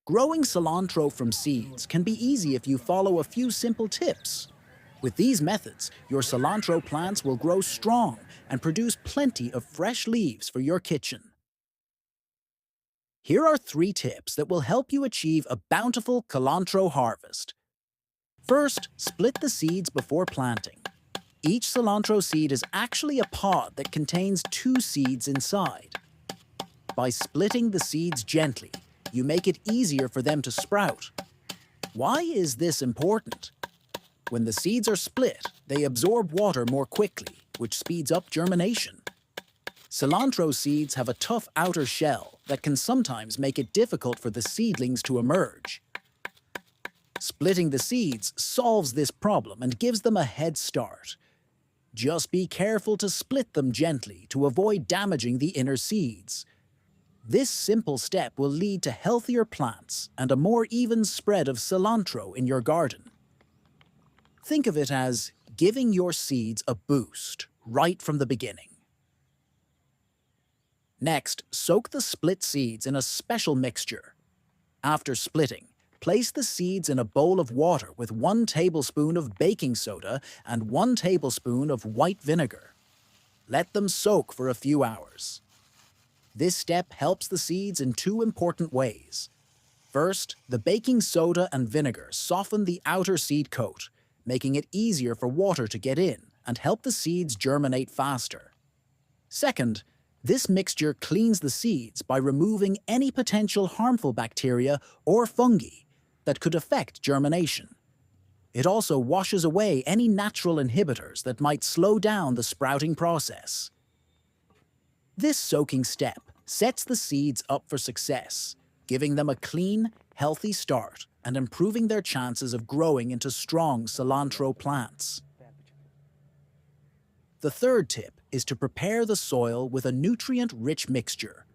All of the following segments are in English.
Growing cilantro from seeds can be easy if you follow a few simple tips. With these methods, your cilantro plants will grow strong and produce plenty of fresh leaves for your kitchen. Here are 3 tips that will help you achieve a bountiful cilantro harvest. First, split the seeds before planting. Each cilantro seed is actually a pod that contains 2 seeds inside. By splitting the seeds gently, you make it easier for them to sprout. Why is this important? When the seeds are split, they absorb water more quickly, which speeds up germination. Cilantro seeds have a tough outer shell that can sometimes make it difficult for the seedlings to emerge. Splitting the seeds solves this problem and gives them a head start. Just be careful to split them gently to avoid damaging the inner seeds. This simple step will lead to healthier plants and a more even spread of cilantro in your garden. Think of it as giving your seeds a boost right from the beginning. Next, soak the split seeds in a special mixture. After splitting, place the seeds in a bowl of water with 1 tablespoon of baking soda and 1 tablespoon of white vinegar. Let them soak for a few hours. This step helps the seeds in 2 important ways. First, the baking soda and vinegar soften the outer seed coat, making it easier for water to get in and help the seeds germinate faster. Second, this mixture cleans the seeds by removing any potential harmful bacteria or fungi that could affect germination. It also washes away any natural inhibitors that might slow down the sprouting process. This soaking step sets the seeds up for success, giving them a clean, healthy start and improving their chances of growing into strong cilantro plants. The third tip is to prepare the soil with a nutrient-rich mixture.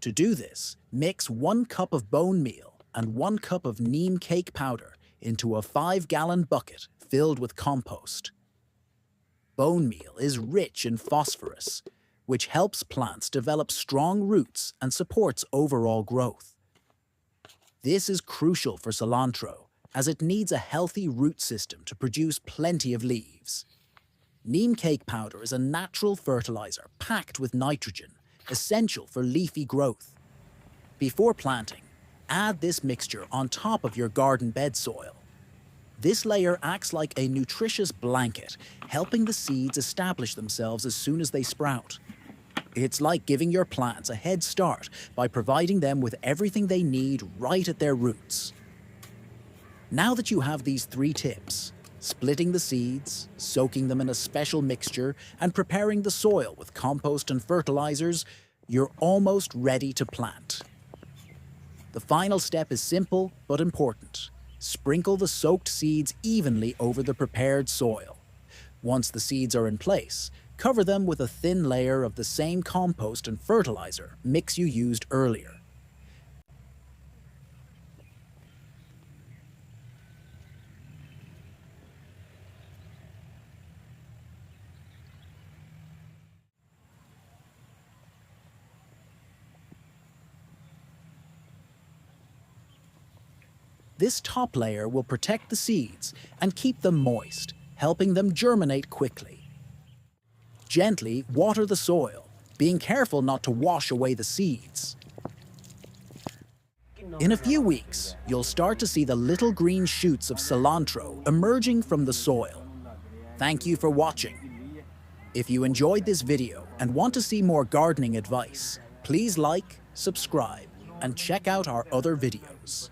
To do this, mix 1 cup of bone meal and 1 cup of neem cake powder into a 5-gallon bucket filled with compost. Bone meal is rich in phosphorus, which helps plants develop strong roots and supports overall growth. This is crucial for cilantro, as it needs a healthy root system to produce plenty of leaves. Neem cake powder is a natural fertilizer packed with nitrogen, essential for leafy growth. Before planting, add this mixture on top of your garden bed soil. This layer acts like a nutritious blanket, helping the seeds establish themselves as soon as they sprout. It's like giving your plants a head start by providing them with everything they need right at their roots. Now that you have these 3 tips, splitting the seeds, soaking them in a special mixture, and preparing the soil with compost and fertilizers, you're almost ready to plant. The final step is simple but important. Sprinkle the soaked seeds evenly over the prepared soil. Once the seeds are in place, cover them with a thin layer of the same compost and fertilizer mix you used earlier. This top layer will protect the seeds and keep them moist, helping them germinate quickly. Gently water the soil, being careful not to wash away the seeds. In a few weeks, you'll start to see the little green shoots of cilantro emerging from the soil. Thank you for watching. If you enjoyed this video and want to see more gardening advice, please like, subscribe, and check out our other videos.